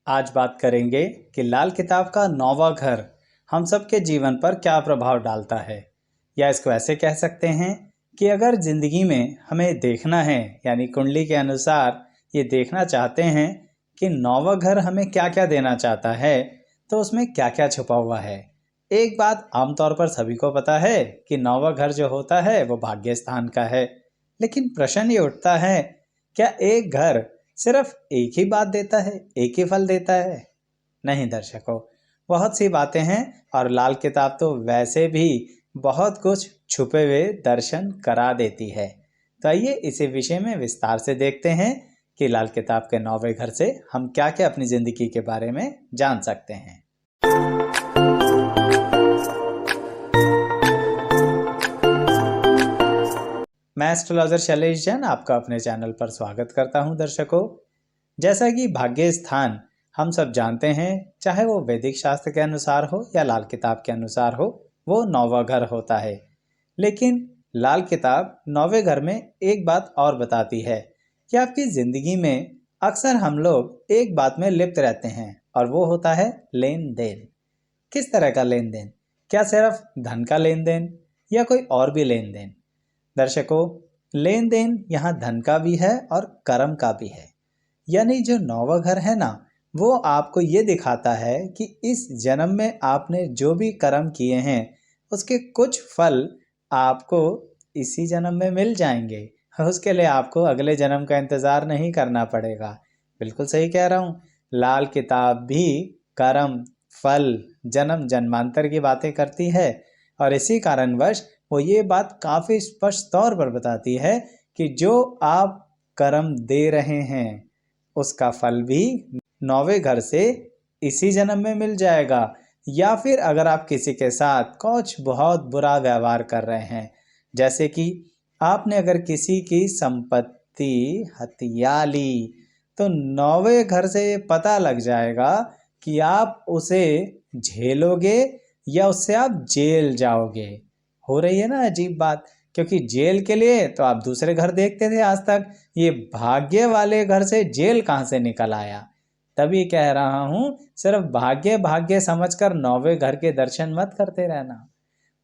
आज बात करेंगे कि लाल किताब का नौवां घर हम सबके जीवन पर क्या प्रभाव डालता है। या इसको ऐसे कह सकते हैं कि अगर जिंदगी में हमें देखना है, यानी कुंडली के अनुसार ये देखना चाहते हैं कि नौवां घर हमें क्या क्या देना चाहता है, तो उसमें क्या क्या छुपा हुआ है। एक बात आमतौर पर सभी को पता है कि नौवां घर जो होता है वो भाग्य स्थान का है। लेकिन प्रश्न ये उठता है, क्या एक घर सिर्फ एक ही बात देता है, एक ही फल देता है? नहीं दर्शकों, बहुत सी बातें हैं और लाल किताब तो वैसे भी बहुत कुछ छुपे हुए दर्शन करा देती है। तो आइए इसी विषय में विस्तार से देखते हैं कि लाल किताब के 9वें घर से हम क्या क्या अपनी जिंदगी के बारे में जान सकते हैं। मैं एस्ट्रोलॉजर शैलेश जैन आपका अपने चैनल पर स्वागत करता हूं। दर्शकों, जैसा कि भाग्य स्थान हम सब जानते हैं, चाहे वो वैदिक शास्त्र के अनुसार हो या लाल किताब के अनुसार हो, वो 9वां घर होता है। लेकिन लाल किताब 9वें घर में एक बात और बताती है कि आपकी जिंदगी में अक्सर हम लोग एक बात में लिप्त रहते हैं और वो होता है लेन देन। किस तरह का लेन देन? क्या सिर्फ धन का लेन देन या कोई और भी लेन देन? दर्शकों, लेन देन यहाँ धन का भी है और कर्म का भी है। यानी जो 9वां घर है ना, वो आपको ये दिखाता है कि इस जन्म में आपने जो भी कर्म किए हैं उसके कुछ फल आपको इसी जन्म में मिल जाएंगे। उसके लिए आपको अगले जन्म का इंतजार नहीं करना पड़ेगा। बिल्कुल सही कह रहा हूँ। लाल किताब भी कर्म, फल, जन्म जन्मांतर की बातें करती है और इसी कारणवश वो ये बात काफी स्पष्ट तौर पर बताती है कि जो आप कर्म दे रहे हैं उसका फल भी 9वें घर से इसी जन्म में मिल जाएगा। या फिर अगर आप किसी के साथ कुछ बहुत बुरा व्यवहार कर रहे हैं, जैसे कि आपने अगर किसी की संपत्ति हथिया ली, तो 9वें घर से ये पता लग जाएगा कि आप उसे झेलोगे या उससे आप जेल जाओगे। हो रही है ना अजीब बात? क्योंकि जेल के लिए तो आप दूसरे घर देखते थे आज तक, ये भाग्य वाले घर से जेल कहाँ से निकल आया? तभी कह रहा हूँ, सिर्फ भाग्य भाग्य समझकर 9वें घर के दर्शन मत करते रहना।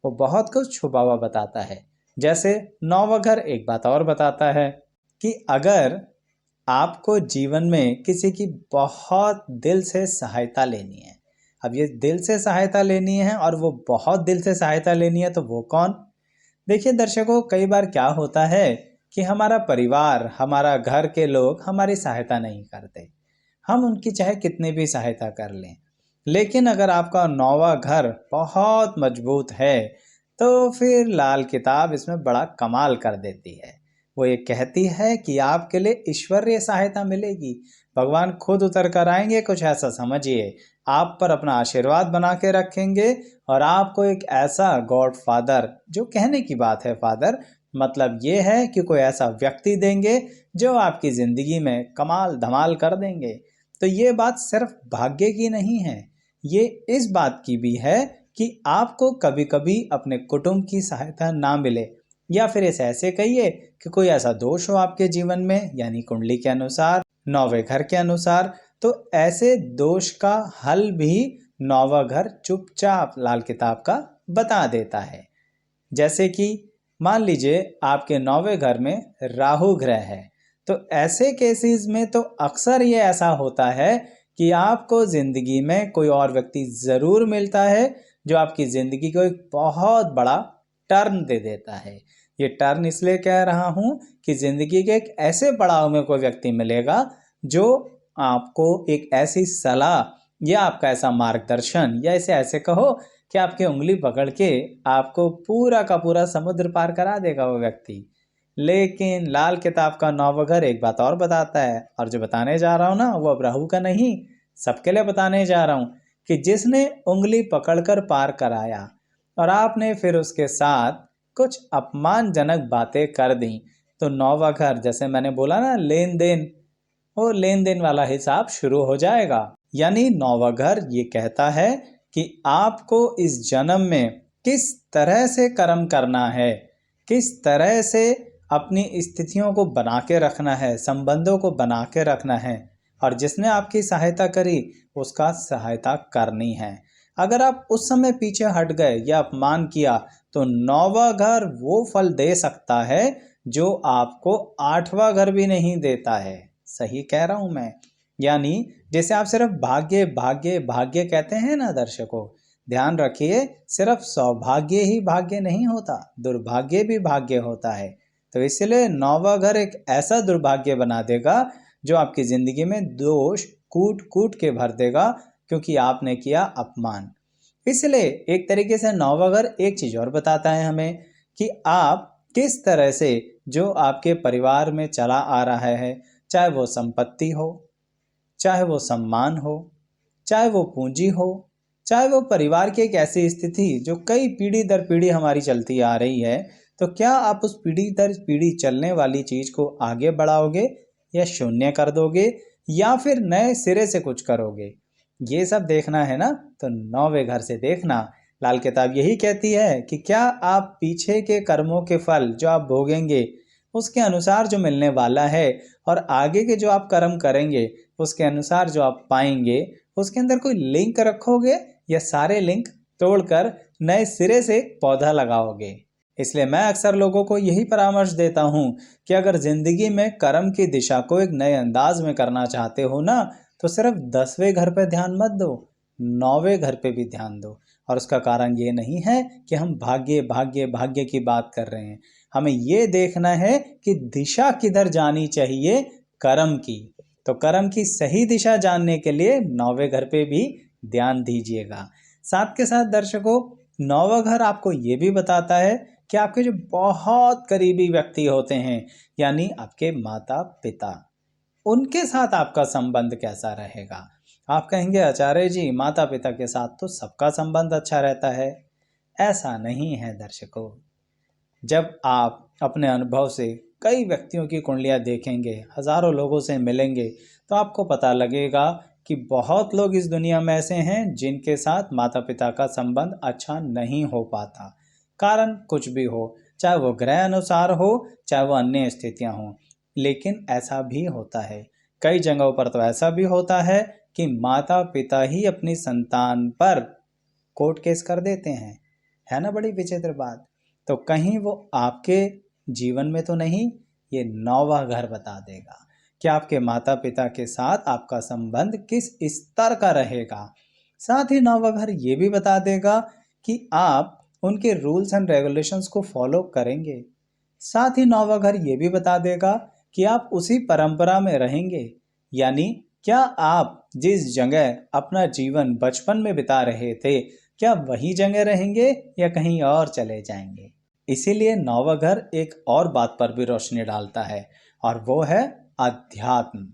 वो बहुत कुछ छुपा हुआ बताता है। जैसे 9वां घर एक बात और बताता है कि अगर आपको जीवन में किसी की बहुत दिल से सहायता लेनी है, अब ये दिल से सहायता लेनी है और वो बहुत दिल से सहायता लेनी है, तो वो कौन? देखिए दर्शकों, कई बार क्या होता है कि हमारा परिवार, हमारा घर के लोग हमारी सहायता नहीं करते, हम उनकी चाहे कितनी भी सहायता कर लें। लेकिन अगर आपका 9वां घर बहुत मजबूत है, तो फिर लाल किताब इसमें बड़ा कमाल कर देती है। वो ये कहती है कि आपके लिए ईश्वरीय सहायता मिलेगी, भगवान खुद उतर कर आएंगे, कुछ ऐसा समझिए। आप पर अपना आशीर्वाद बना के रखेंगे और आपको एक ऐसा गॉड फादर, जो कहने की बात है फादर, मतलब ये है कि कोई ऐसा व्यक्ति देंगे जो आपकी जिंदगी में कमाल धमाल कर देंगे। तो ये बात सिर्फ भाग्य की नहीं है, ये इस बात की भी है कि आपको कभी कभी अपने कुटुंब की सहायता ना मिले, या फिर इसे ऐसे कहिए कि कोई ऐसा दोष हो आपके जीवन में, यानी कुंडली के अनुसार, 9वें घर के अनुसार, तो ऐसे दोष का हल भी 9वां घर चुपचाप लाल किताब का बता देता है। जैसे कि मान लीजिए आपके 9वें घर में राहु ग्रह है, तो ऐसे केसेस में तो अक्सर ये ऐसा होता है कि आपको जिंदगी में कोई और व्यक्ति जरूर मिलता है जो आपकी जिंदगी को एक बहुत बड़ा टर्न दे देता है। ये टर्न इसलिए कह रहा हूँ कि जिंदगी के एक ऐसे पड़ाव में कोई व्यक्ति मिलेगा जो आपको एक ऐसी सलाह या आपका ऐसा मार्गदर्शन, या इसे ऐसे कहो कि आपकी उंगली पकड़ के आपको पूरा का पूरा समुद्र पार करा देगा वो व्यक्ति। लेकिन लाल किताब का 9वां घर एक बात और बताता है, और जो बताने जा रहा हूँ ना, वो अब राहु का नहीं, सबके लिए बताने जा रहा हूँ कि जिसने उंगली पकड़कर पार कराया और आपने फिर उसके साथ कुछ अपमानजनक बातें कर दी, तो 9वां घर, जैसे मैंने बोला ना लेन देन, वो लेन देन वाला हिसाब शुरू हो जाएगा। यानी 9वां घर ये कहता है कि आपको इस जन्म में किस तरह से कर्म करना है, किस तरह से अपनी स्थितियों को बना के रखना है, संबंधों को बना के रखना है, और जिसने आपकी सहायता करी उसका सहायता करनी है। अगर आप उस समय पीछे हट गए या अपमान किया तो 9वां घर वो फल दे सकता है जो आपको 8वां घर भी नहीं देता है। सही कह रहा हूं मैं? यानी जैसे आप सिर्फ भाग्य भाग्य भाग्य कहते हैं ना दर्शकों, ध्यान रखिए, सिर्फ सौभाग्य ही भाग्य नहीं होता, दुर्भाग्य भी भाग्य होता है। तो इसलिए 9वां घर एक ऐसा दुर्भाग्य बना देगा जो आपकी जिंदगी में दोष कूट कूट के भर देगा, क्योंकि आपने किया अपमान। इसलिए एक तरीके से 9वां घर एक चीज और बताता है हमें कि आप किस तरह से जो आपके परिवार में चला आ रहा है, चाहे वो संपत्ति हो, चाहे वो सम्मान हो, चाहे वो पूंजी हो, चाहे वो परिवार की एक ऐसी स्थिति जो कई पीढ़ी दर पीढ़ी हमारी चलती आ रही है, तो क्या आप उस पीढ़ी दर पीढ़ी चलने वाली चीज को आगे बढ़ाओगे या शून्य कर दोगे या फिर नए सिरे से कुछ करोगे? ये सब देखना है ना, तो 9वें घर से देखना। लाल किताब यही कहती है कि क्या आप पीछे के कर्मों के फल जो आप भोगेंगे उसके अनुसार जो मिलने वाला है और आगे के जो आप कर्म करेंगे उसके अनुसार जो आप पाएंगे, उसके अंदर कोई लिंक रखोगे या सारे लिंक तोड़कर नए सिरे से पौधा लगाओगे? इसलिए मैं अक्सर लोगों को यही परामर्श देता हूँ कि अगर जिंदगी में कर्म की दिशा को एक नए अंदाज में करना चाहते हो ना, तो सिर्फ 10वें घर पे ध्यान मत दो, 9वें घर पे भी ध्यान दो। और उसका कारण ये नहीं है कि हम भाग्य भाग्य भाग्य की बात कर रहे हैं, हमें ये देखना है कि दिशा किधर जानी चाहिए कर्म की। तो कर्म की सही दिशा जानने के लिए 9वें घर पे भी ध्यान दीजिएगा। साथ के साथ दर्शकों, 9वां घर आपको ये भी बताता है कि आपके जो बहुत करीबी व्यक्ति होते हैं, यानी आपके माता पिता, उनके साथ आपका संबंध कैसा रहेगा। आप कहेंगे आचार्य जी, माता पिता के साथ तो सबका संबंध अच्छा रहता है। ऐसा नहीं है दर्शकों। जब आप अपने अनुभव से कई व्यक्तियों की कुंडलियां देखेंगे, हजारों लोगों से मिलेंगे, तो आपको पता लगेगा कि बहुत लोग इस दुनिया में ऐसे हैं जिनके साथ माता पिता का संबंध अच्छा नहीं हो पाता। कारण कुछ भी हो, चाहे वो ग्रह अनुसार हो, चाहे वो अन्य स्थितियां हों, लेकिन ऐसा भी होता है। कई जगहों पर तो ऐसा भी होता है कि माता पिता ही अपनी संतान पर कोर्ट केस कर देते हैं। है ना बड़ी विचित्र बात? तो कहीं वो आपके जीवन में तो नहीं, ये 9वां घर बता देगा कि आपके माता पिता के साथ आपका संबंध किस स्तर का रहेगा। साथ ही 9वां घर ये भी बता देगा कि आप उनके रूल्स एंड रेगुलेशंस को फॉलो करेंगे। साथ ही 9वां घर ये भी बता देगा कि आप उसी परंपरा में रहेंगे, यानी क्या आप जिस जगह अपना जीवन बचपन में बिता रहे थे, क्या वही जगह रहेंगे या कहीं और चले जाएंगे। इसीलिए 9वां घर एक और बात पर भी रोशनी डालता है, और वो है अध्यात्म।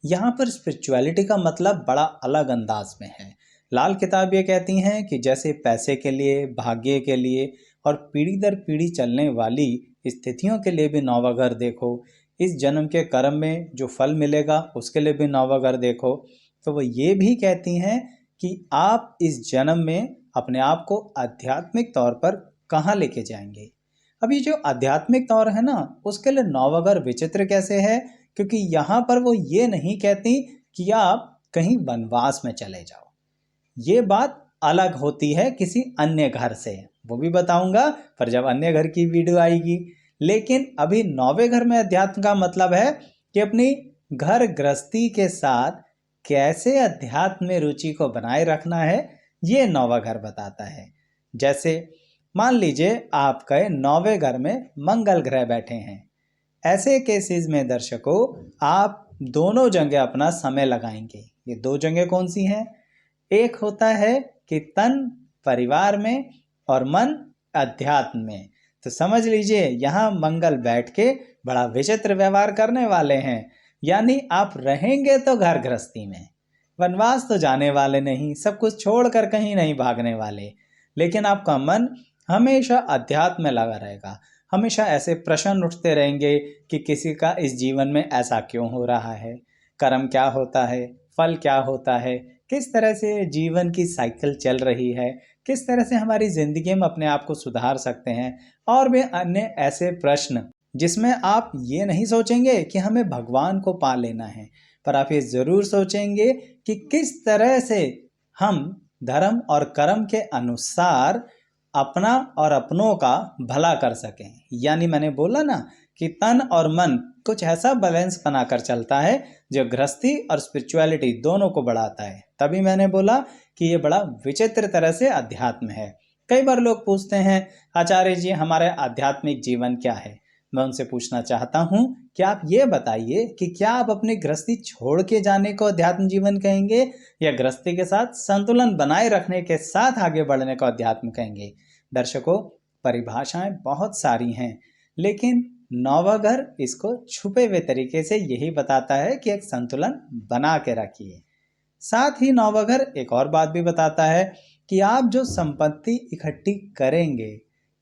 यहाँ पर स्पिरिचुअलिटी का मतलब बड़ा अलग अंदाज में है। लाल किताब ये कहती हैं कि जैसे पैसे के लिए, भाग्य के लिए और पीढ़ी दर पीढ़ी चलने वाली स्थितियों के लिए भी 9वां घर देखो, इस जन्म के कर्म में जो फल मिलेगा उसके लिए भी 9वां घर देखो। तो वो ये भी कहती हैं कि आप इस जन्म में अपने आप को आध्यात्मिक तौर पर कहाँ लेके जाएंगे। अब ये जो आध्यात्मिक तौर है ना, उसके लिए 9वां घर विचित्र कैसे है, क्योंकि यहाँ पर वो ये नहीं कहती कि आप कहीं वनवास में चले जाओ। ये बात अलग होती है किसी अन्य घर से, वो भी बताऊंगा पर जब अन्य घर की वीडियो आएगी। लेकिन अभी 9वें घर में अध्यात्म का मतलब है कि अपनी घर गृहस्थी के साथ कैसे अध्यात्म में रुचि को बनाए रखना है, ये 9वां घर बताता है। जैसे मान लीजिए आपके 9वें घर में मंगल ग्रह बैठे हैं। ऐसे केसेस में दर्शकों, आप दोनों जगह अपना समय लगाएंगे। ये दो जगह कौन सी हैं? एक होता है कि तन परिवार में और मन अध्यात्म में। तो समझ लीजिए यहाँ मंगल बैठ के बड़ा विचित्र व्यवहार करने वाले हैं, यानी आप रहेंगे तो घर गृहस्थी में, वनवास तो जाने वाले नहीं, सब कुछ छोड़कर कहीं नहीं भागने वाले, लेकिन आपका मन हमेशा अध्यात्म में लगा रहेगा। हमेशा ऐसे प्रश्न उठते रहेंगे कि किसी का इस जीवन में ऐसा क्यों हो रहा है, कर्म क्या होता है, फल क्या होता है, किस तरह से जीवन की साइकिल चल रही है, किस तरह से हमारी जिंदगी में अपने आप को सुधार सकते हैं, और भी अन्य ऐसे प्रश्न जिसमें आप ये नहीं सोचेंगे कि हमें भगवान को पा लेना है, पर आप ये ज़रूर सोचेंगे कि किस तरह से हम धर्म और कर्म के अनुसार अपना और अपनों का भला कर सकें। यानी मैंने बोला ना कि तन और मन कुछ ऐसा बैलेंस बनाकर चलता है जो गृहस्थी और स्पिरिचुअलिटी दोनों को बढ़ाता है। तभी मैंने बोला कि ये बड़ा विचित्र तरह से अध्यात्म है। कई बार लोग पूछते हैं, आचार्य जी हमारे आध्यात्मिक जीवन क्या है। मैं उनसे पूछना चाहता हूँ कि आप ये बताइए कि क्या आप अपनी गृहस्थी छोड़ के जाने को अध्यात्म जीवन कहेंगे या गृहस्थी के साथ संतुलन बनाए रखने के साथ आगे बढ़ने को अध्यात्म कहेंगे। दर्शकों, परिभाषाएं बहुत सारी हैं, लेकिन नौवा घर इसको छुपे हुए तरीके से यही बताता है कि एक संतुलन बना के रखिए। साथ ही नौवा घर एक और बात भी बताता है कि आप जो संपत्ति इकट्ठी करेंगे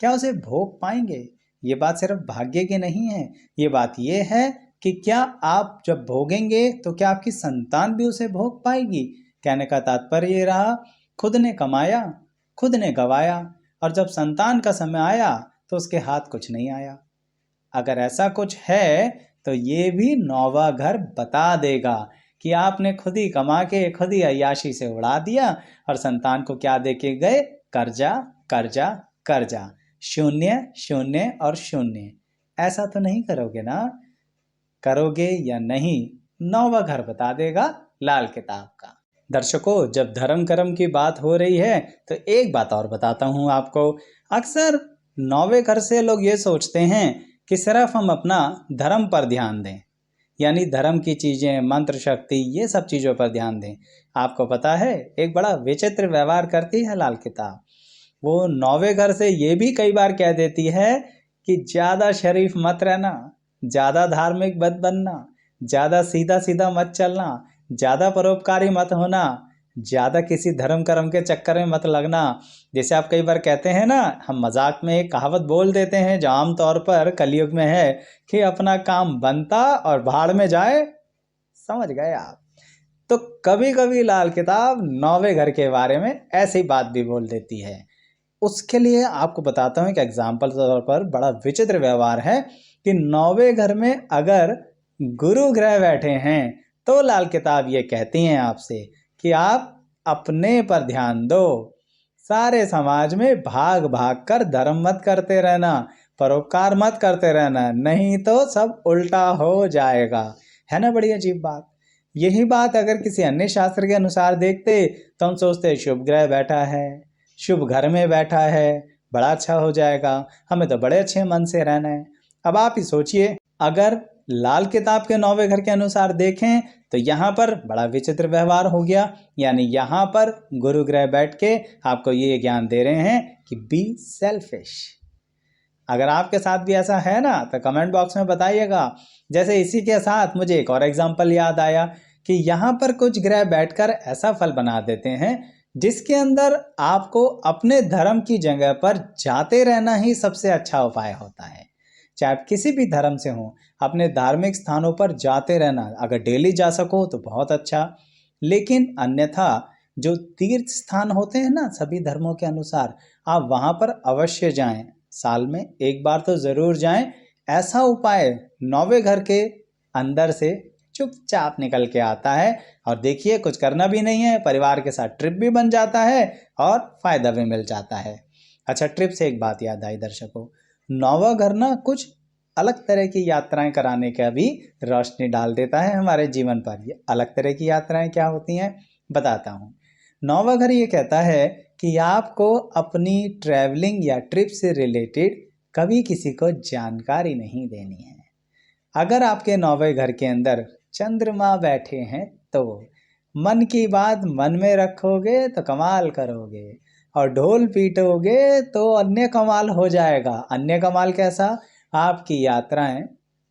क्या उसे भोग पाएंगे। ये बात सिर्फ भाग्य की नहीं है, ये बात ये है कि क्या आप जब भोगेंगे तो क्या आपकी संतान भी उसे भोग पाएगी। कहने का तात्पर्य ये रहा, खुद ने कमाया, खुद ने गवाया, और जब संतान का समय आया तो उसके हाथ कुछ नहीं आया। अगर ऐसा कुछ है तो ये भी नौवा घर बता देगा कि आपने खुद ही कमा के खुद ही अय्याशी से उड़ा दिया और संतान को क्या दे के गए, कर्जा कर्जा कर्जा, शून्य शून्य और शून्य। ऐसा तो नहीं करोगे ना। करोगे या नहीं, नौवा घर बता देगा लाल किताब का। दर्शकों, जब धर्म कर्म की बात हो रही है तो एक बात और बताता हूँ आपको। अक्सर नौवे घर से लोग ये सोचते हैं कि सिर्फ हम अपना धर्म पर ध्यान दें, यानी धर्म की चीज़ें, मंत्र शक्ति, ये सब चीज़ों पर ध्यान दें। आपको पता है एक बड़ा विचित्र व्यवहार करती है लाल किताब। वो नौवे घर से ये भी कई बार कह देती है कि ज़्यादा शरीफ मत रहना, ज़्यादा धार्मिक मत बनना, ज़्यादा सीधा सीधा मत चलना, ज़्यादा परोपकारी मत होना, ज़्यादा किसी धर्म कर्म के चक्कर में मत लगना। जैसे आप कई बार कहते हैं ना, हम मजाक में एक कहावत बोल देते हैं जो आम तौर पर कलयुग में है कि अपना काम बनता और भाड़ में जाए। समझ गए आप। तो कभी कभी लाल किताब नौवे घर के बारे में ऐसी बात भी बोल देती है। उसके लिए आपको बताता हूँ कि एग्जाम्पल तौर पर बड़ा विचित्र व्यवहार है कि नौवे घर में अगर गुरु ग्रह बैठे हैं तो लाल किताब ये कहती हैं आपसे कि आप अपने पर ध्यान दो। सारे समाज में भाग भाग कर धर्म मत करते रहना, परोपकार मत करते रहना, नहीं तो सब उल्टा हो जाएगा। है ना बड़ी अजीब बात। यही बात अगर किसी अन्य शास्त्र के अनुसार देखते तो हम सोचते शुभ ग्रह बैठा है, शुभ घर में बैठा है, बड़ा अच्छा हो जाएगा, हमें तो बड़े अच्छे मन से रहना है। अब आप ही सोचिए, अगर लाल किताब के नौवे घर के अनुसार देखें तो यहाँ पर बड़ा विचित्र व्यवहार हो गया। यानी यहाँ पर गुरु ग्रह बैठ के आपको ये ज्ञान दे रहे हैं कि बी सेल्फिश। अगर आपके साथ भी ऐसा है ना तो कमेंट बॉक्स में बताइएगा। जैसे इसी के साथ मुझे एक और एग्जाम्पल याद आया कि यहाँ पर कुछ ग्रह बैठकर ऐसा फल बना देते हैं जिसके अंदर आपको अपने धर्म की जगह पर जाते रहना ही सबसे अच्छा उपाय होता है। चाहे आप किसी भी धर्म से हो, अपने धार्मिक स्थानों पर जाते रहना, अगर डेली जा सको तो बहुत अच्छा, लेकिन अन्यथा जो तीर्थ स्थान होते हैं ना सभी धर्मों के अनुसार, आप वहाँ पर अवश्य जाएं। साल में एक बार तो ज़रूर जाएं। ऐसा उपाय नौवे घर के अंदर से चुपचाप निकल के आता है। और देखिए, कुछ करना भी नहीं है, परिवार के साथ ट्रिप भी बन जाता है और फ़ायदा भी मिल जाता है। अच्छा, ट्रिप से एक बात याद आई दर्शकों, नौवा घर ना कुछ अलग तरह की यात्राएं कराने का भी रोशनी डाल देता है हमारे जीवन पर। ये अलग तरह की यात्राएं क्या होती हैं बताता हूँ। नौवा घर ये कहता है कि आपको अपनी ट्रैवलिंग या ट्रिप से रिलेटेड कभी किसी को जानकारी नहीं देनी है। अगर आपके नौवे घर के अंदर चंद्रमा बैठे हैं तो मन की बात मन में रखोगे तो कमाल करोगे, और ढोल पीटोगे तो अन्य कमाल हो जाएगा। अन्य कमाल कैसा? आपकी यात्राएं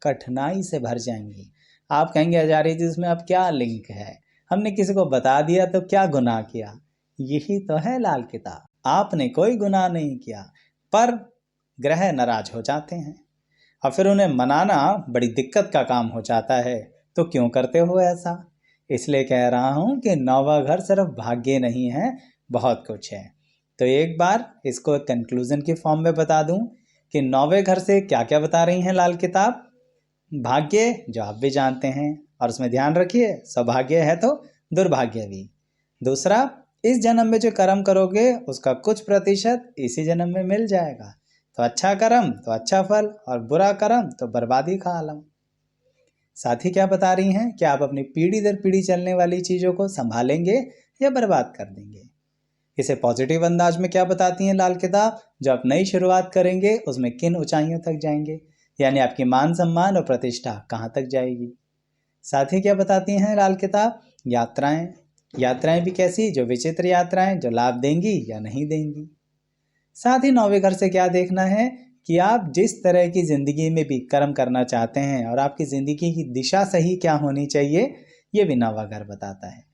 कठिनाई से भर जाएंगी। आप कहेंगे आचार्य जी इसमें अब क्या लिंक है, हमने किसी को बता दिया तो क्या गुनाह किया। यही तो है लाल किताब, आपने कोई गुनाह नहीं किया पर ग्रह नाराज हो जाते हैं और फिर उन्हें मनाना बड़ी दिक्कत का काम हो जाता है। तो क्यों करते हो ऐसा? इसलिए कह रहा हूँ कि नौवा घर सिर्फ भाग्य नहीं है, बहुत कुछ है। तो एक बार इसको कंक्लूजन की फॉर्म में बता दूं कि नौवे घर से क्या क्या बता रही हैं लाल किताब। भाग्य जो आप भी जानते हैं, और उसमें ध्यान रखिए सौभाग्य है तो दुर्भाग्य भी। दूसरा, इस जन्म में जो कर्म करोगे उसका कुछ प्रतिशत इसी जन्म में मिल जाएगा। तो अच्छा कर्म तो अच्छा फल, और बुरा कर्म तो बर्बादी का आलम। साथ ही क्या बता रही हैं कि आप अपनी पीढ़ी दर पीढ़ी चलने वाली चीज़ों को संभालेंगे या बर्बाद कर देंगे। इसे पॉजिटिव अंदाज में क्या बताती हैं लाल किताब, जो आप नई शुरुआत करेंगे उसमें किन ऊंचाइयों तक जाएंगे, यानी आपकी मान सम्मान और प्रतिष्ठा कहाँ तक जाएगी। साथ ही क्या बताती हैं लाल किताब, यात्राएं भी कैसी, जो विचित्र यात्राएं जो लाभ देंगी या नहीं देंगी। साथ ही नौवें घर से क्या देखना है कि आप जिस तरह की ज़िंदगी में भी कर्म करना चाहते हैं और आपकी ज़िंदगी की दिशा सही क्या होनी चाहिए, ये भी नौवां घर बताता है।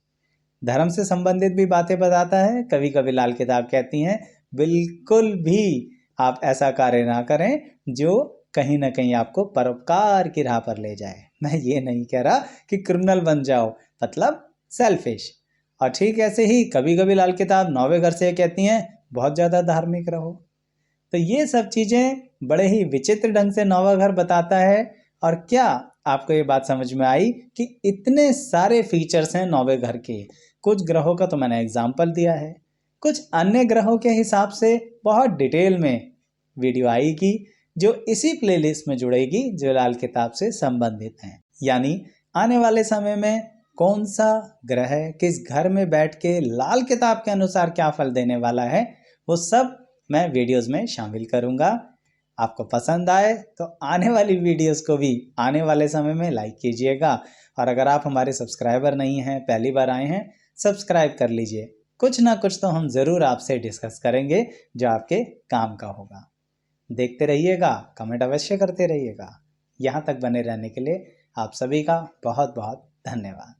धर्म से संबंधित भी बातें बताता है। कभी कभी लाल किताब कहती हैं बिल्कुल भी आप ऐसा कार्य ना करें जो कहीं ना कहीं आपको परोपकार की राह पर ले जाए। मैं ये नहीं कह रहा कि क्रिमिनल बन जाओ, मतलब सेल्फिश। और ठीक ऐसे ही कभी कभी लाल किताब नौवें घर से कहती हैं बहुत ज़्यादा धार्मिक रहो। तो ये सब चीज़ें बड़े ही विचित्र ढंग से नौवां घर बताता है। और क्या आपको ये बात समझ में आई कि इतने सारे फीचर्स हैं नौवें घर के। कुछ ग्रहों का तो मैंने एग्जाम्पल दिया है, कुछ अन्य ग्रहों के हिसाब से बहुत डिटेल में वीडियो आएगी जो इसी प्लेलिस्ट में जुड़ेगी जो लाल किताब से संबंधित हैं। यानी आने वाले समय में कौन सा ग्रह किस घर में बैठ के लाल किताब के अनुसार क्या फल देने वाला है, वो सब मैं वीडियोस में शामिल करूंगा। आपको पसंद आए तो आने वाली वीडियोस को भी आने वाले समय में लाइक कीजिएगा। और अगर आप हमारे सब्सक्राइबर नहीं हैं, पहली बार आए हैं, सब्सक्राइब कर लीजिए। कुछ ना कुछ तो हम ज़रूर आपसे डिस्कस करेंगे जो आपके काम का होगा। देखते रहिएगा, कमेंट अवश्य करते रहिएगा। यहाँ तक बने रहने के लिए आप सभी का बहुत बहुत धन्यवाद।